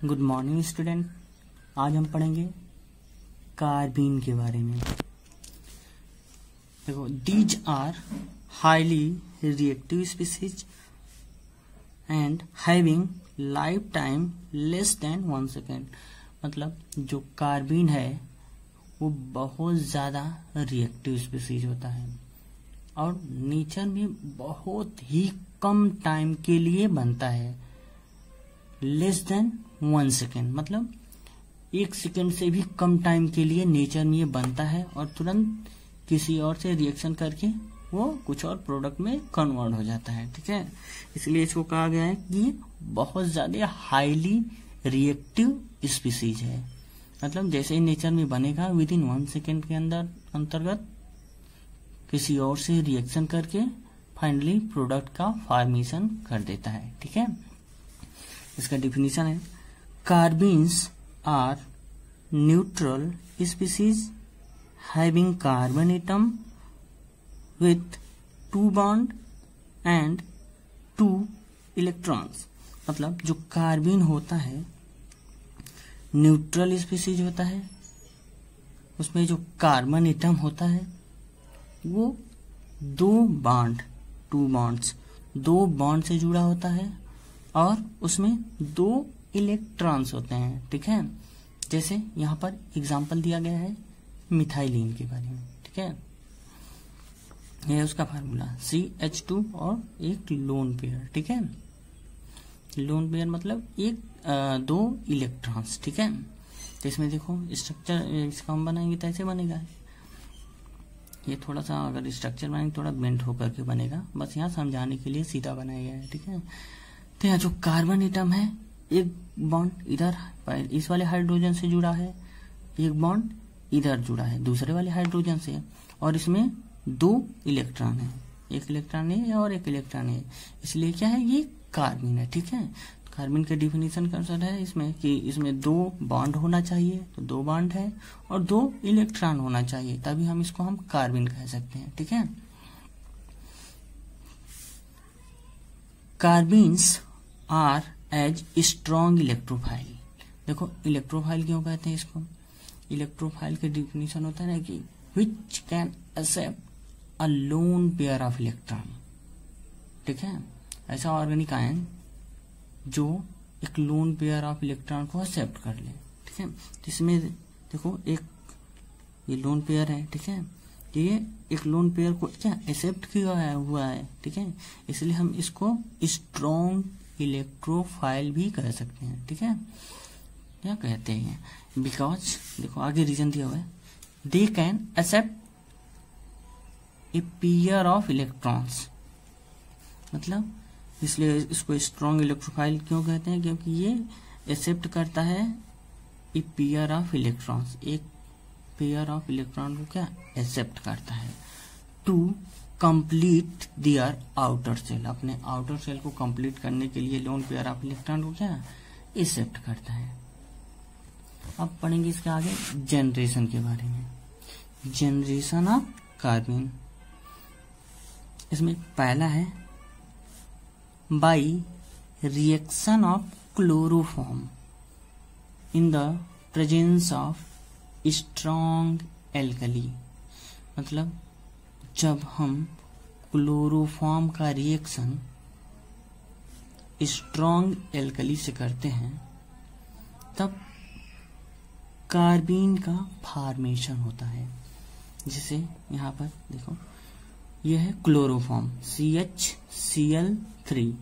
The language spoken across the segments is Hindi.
Good morning student. आज हम पढ़ेंगे कार्बीन के बारे में। देखो, these are highly reactive species and having life time less than 1 second. मतलब जो कार्बीन है वो बहुत ज्यादा रिएक्टिव स्पीसीज होता है और नेचर में बहुत ही कम टाइम के लिए बनता है। लेस देन 1 सेकेंड मतलब 1 सेकेंड से भी कम टाइम के लिए नेचर में ये बनता है और तुरंत किसी और से रिएक्शन करके वो कुछ और प्रोडक्ट में कन्वर्ट हो जाता है। ठीक है, इसलिए इसको कहा गया है कि बहुत ज्यादा हाईली रिएक्टिव स्पीसीज है। मतलब जैसे ही नेचर में बनेगा विद इन 1 सेकेंड के अंतर्गत किसी और से रिएक्शन करके फाइनली प्रोडक्ट का फॉर्मेशन कर देता है। ठीक है, इसका डिफिनीशन है carbenes are neutral species having carbon atom with 2 bond and 2 electrons. मतलब जो कार्बन होता है न्यूट्रल स्पीसीज होता है, उसमें जो कार्बन एटम होता है वो 2 बॉन्ड से जुड़ा होता है और उसमें 2 इलेक्ट्रॉन्स होते हैं। ठीक है, जैसे यहाँ पर एग्जांपल दिया गया है मिथाइलिन के बारे में। ठीक है, यह है उसका फार्मूला CH2 और एक लोन पेयर। ठीक है, लोन पेयर मतलब 2 इलेक्ट्रॉन्स। ठीक है, तो इसमें देखो स्ट्रक्चर इसका हम बनाएंगे तो ऐसे बनेगा। ये थोड़ा सा अगर स्ट्रक्चर बनाएंगे थोड़ा बेंड होकर के बनेगा, बस यहाँ समझाने के लिए सीधा बनाया गया है। ठीक है, तो यहाँ जो कार्बन एटम है एक बॉन्ड इधर इस वाले हाइड्रोजन से जुड़ा है, एक बॉन्ड इधर जुड़ा है दूसरे वाले हाइड्रोजन से, और इसमें 2 इलेक्ट्रॉन है, एक इलेक्ट्रॉन है और एक इलेक्ट्रॉन है, इसलिए क्या है ये कार्बन है। ठीक है, कार्बन के डिफिनीशन का अनुसार है इसमें कि इसमें 2 बॉन्ड होना चाहिए, तो 2 बॉन्ड है और 2 इलेक्ट्रॉन होना चाहिए, तभी हम इसको हम कार्बन कह सकते हैं। ठीक है, carbenes are as strong electrophile. देखो इलेक्ट्रोफाइल क्यों कहते हैं इसको? इलेक्ट्रोफाइल के डिफिनीशन होता है ना कि which can accept a lone pair of electron. ठीक है, ऐसा ऑर्गेनिक आयन जो एक लोन पेयर ऑफ इलेक्ट्रॉन को एक्सेप्ट कर ले। ठीक है, तो इसमें देखो एक ये लोन पेयर है। ठीक है, ये एक लोन पेयर को क्या एक्सेप्ट किया हुआ है। ठीक है, इसलिए हम इसको स्ट्रॉन्ग इलेक्ट्रोफाइल भी कह सकते हैं। ठीक है, क्या कहते हैं? बिकॉज देखो आगे रीजन दिया हुआ है, they can accept a pair of electrons. मतलब इसलिए इसको स्ट्रॉन्ग इलेक्ट्रोफाइल क्यों कहते हैं? क्योंकि ये एक्सेप्ट करता है ए पेयर ऑफ इलेक्ट्रॉन्स, एक पेयर ऑफ इलेक्ट्रॉन को क्या एक्सेप्ट करता है to complete their outer shell. अपने आउटर सेल को कंप्लीट करने के लिए लोन पेयर ऑफ इलेक्ट्रॉन को क्या एक्सेप्ट करता है। अब पढ़ेंगे इसके आगे जनरेशन के बारे में। जनरेशन ऑफ कार्बन, इसमें पहला है by reaction of chloroform in the presence of strong alkali. मतलब जब हम क्लोरोफॉर्म का रिएक्शन स्ट्रॉन्ग एल्कली से करते हैं तब कार्बीन का फॉर्मेशन होता है। जैसे यहाँ पर देखो यह है क्लोरोफॉर्म CHCl3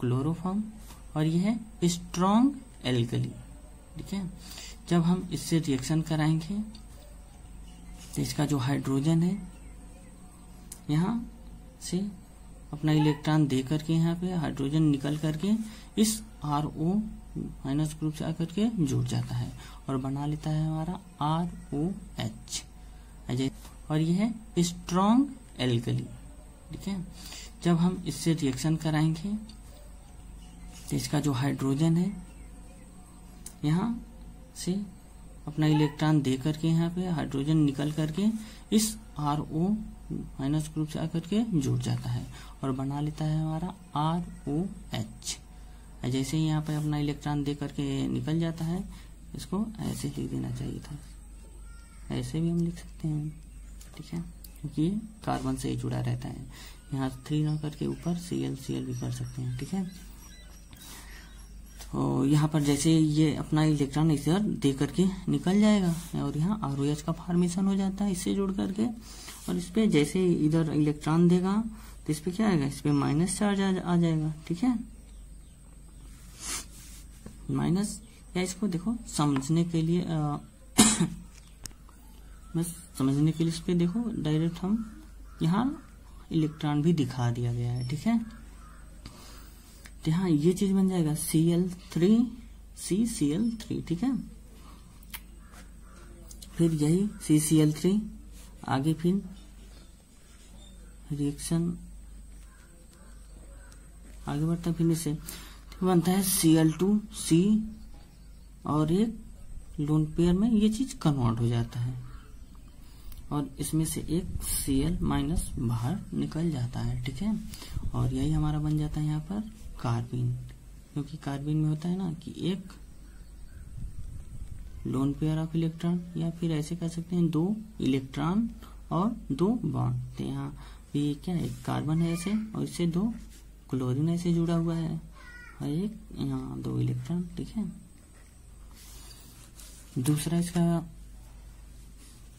क्लोरोफॉर्म और यह है स्ट्रॉन्ग एल्कली। ठीक है, जब हम इससे रिएक्शन कराएंगे तो इसका जो हाइड्रोजन है यहाँ से अपना इलेक्ट्रॉन दे करके यहाँ पे हाइड्रोजन निकल करके इस RO माइनस ग्रुप से आकर के जुड़ जाता है और बना लेता है हमारा ROH, और यह है स्ट्रॉन्ग एल्कली। ठीक है, जब हम इससे रिएक्शन कराएंगे तो इसका जो हाइड्रोजन है यहाँ से अपना इलेक्ट्रॉन दे करके यहाँ पे हाइड्रोजन निकल करके इस RO माइनस ग्रुप से आकर के जुड़ जाता है और बना लेता है हमारा ROH, जैसे ही यहाँ पे अपना इलेक्ट्रॉन दे करके निकल जाता है, इसको ऐसे लिख देना चाहिए था, ऐसे भी हम लिख सकते हैं, ठीक है, क्योंकि कार्बन से ही जुड़ा रहता है। यहाँ 3 ना करके ऊपर Cl भी कर सकते हैं, ठीक है। तो यहाँ पर जैसे ये अपना इलेक्ट्रॉन इधर दे करके निकल जाएगा और यहाँ ROH का फॉर्मेशन हो जाता है इससे जुड़ करके, और इस पे जैसे इधर इलेक्ट्रॉन देगा तो इस पे क्या आएगा, इस पे माइनस चार्ज आ जाएगा, ठीक है, माइनस। या इसको देखो समझने के लिए बस समझने के लिए इस पे देखो डायरेक्ट हम यहाँ इलेक्ट्रॉन भी दिखा दिया गया है, ठीक है। तो यहाँ ये चीज बन जाएगा Cl3 CCl3, ठीक है। फिर यही CCl3 आगे फिर रिएक्शन आगे बढ़ता है, फिर इससे बनता है Cl2C और एक लोन पेयर में ये चीज कन्वर्ट हो जाता है और इसमें से एक Cl माइनस बाहर निकल जाता है, ठीक है। और यही हमारा बन जाता है यहाँ पर कार्बिन, क्योंकि कार्बिन में होता है ना कि एक लोन पेयर ऑफ इलेक्ट्रॉन, या फिर ऐसे कह सकते हैं 2 इलेक्ट्रॉन और 2 बॉन्ड। तो यहाँ ये क्या है, एक कार्बन है ऐसे और इससे 2 क्लोरीन ऐसे जुड़ा हुआ है और एक यहाँ 2 इलेक्ट्रॉन, ठीक है। दूसरा इसका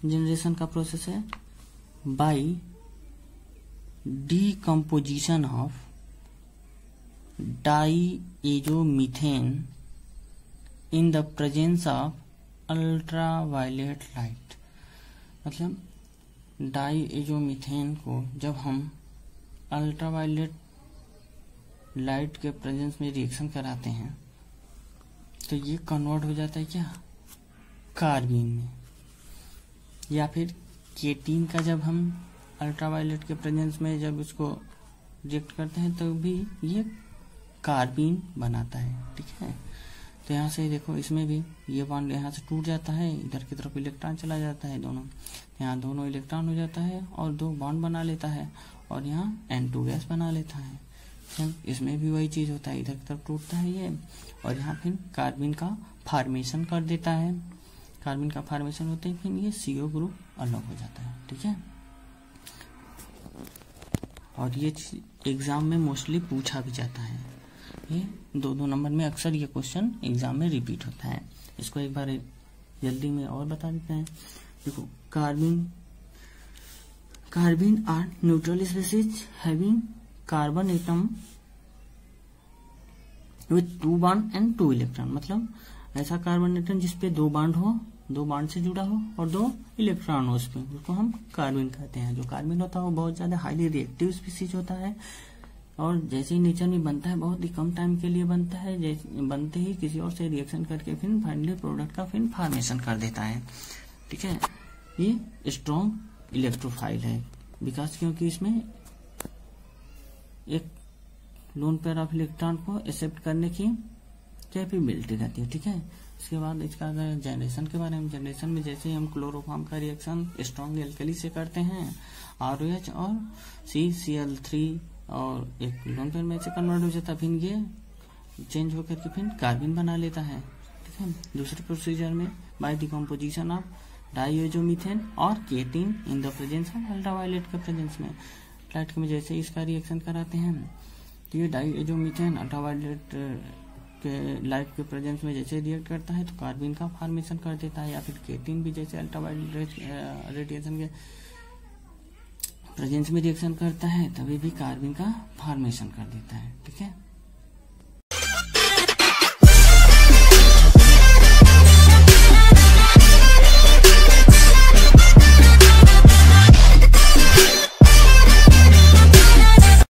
जनरेशन का प्रोसेस है by decomposition of diazomethane in the presence of ultraviolet light. मतलब डाईएजोमीथेन को जब हम अल्ट्रावायलेट लाइट के प्रेजेंस में रिएक्शन कराते हैं तो ये कन्वर्ट हो जाता है क्या, कार्बिन में। या फिर केटीन का जब हम अल्ट्रावायलेट के प्रेजेंस में जब इसको रिएक्ट करते हैं तो भी ये कार्बिन बनाता है, ठीक है। तो यहाँ से देखो इसमें भी ये बॉन्ड यहाँ से टूट जाता है, इधर की तरफ इलेक्ट्रॉन चला जाता है दोनों, यहाँ दोनों इलेक्ट्रॉन हो जाता है और 2 बॉन्ड बना लेता है और यहाँ N2 गैस बना लेता है। इसमें भी वही चीज होता है, इधर की तरफ टूटता है ये और यहाँ फिर कार्बिन का फॉर्मेशन कर देता है। कार्बिन का फॉर्मेशन होते ही फिर ये CO ग्रुप अलग हो जाता है, ठीक है। और ये एग्जाम में मोस्टली पूछा भी जाता है, ये 2-2 नंबर में अक्सर ये क्वेश्चन एग्जाम में रिपीट होता है। इसको एक बार जल्दी में और बता देते हैं। देखो carbene are neutral species having carbon atom with 2 bond and 2 electron. मतलब ऐसा कार्बन एटम जिसपे 2 बॉन्ड हो, 2 बॉन्ड से जुड़ा हो और 2 इलेक्ट्रॉन हो उसपे, उसको हम कार्बिन कहते हैं। जो कार्बिन होता है वो बहुत ज्यादा हाईली रिएक्टिव स्पीसीज होता है और जैसे ही नेचर में बनता है बहुत ही कम टाइम के लिए बनता है, बनते ही किसी और से रिएक्शन करके फिर फाइनली प्रोडक्ट का फिर फॉर्मेशन कर देता है, ठीक है। ये स्ट्रॉन्ग इलेक्ट्रोफाइल है बिकॉज क्योंकि इसमें एक लोन पेयर ऑफ इलेक्ट्रॉन को एक्सेप्ट करने की कैपेबिलिटी रहती है, ठीक है। इसके बाद इसका अगर जनरेशन के बारे में, जनरेशन में जैसे हम क्लोरोफॉर्म का रिएक्शन स्ट्रॉन्ग एल्कली से करते हैं, ROH और CCl3 और एक लोन पेयर में से कन्वर्ट हो जाता है, फिर ये चेंज होकर के फिर कार्बिन बना लेता है, ठीक है। दूसरे प्रोसीजर में बाय डिकम्पोजिशन ऑफ डाईएजोमीथेन और ketene in the presence of ultraviolet के प्रेजेंस में, लाइट में जैसे इसका रिएक्शन कराते हैं तो ये डाईएजोमीथेन अल्ट्रावायलेट के लाइट के प्रेजेंस में जैसे रिएक्ट करता है तो कार्बिन का फॉर्मेशन कर देता है, या फिर केटीन भी जैसे अल्ट्रावायलेट रेडिएशन के प्रेजेंस में रिएक्शन करता है तभी भी कार्बिन का फॉर्मेशन कर देता है, ठीक है।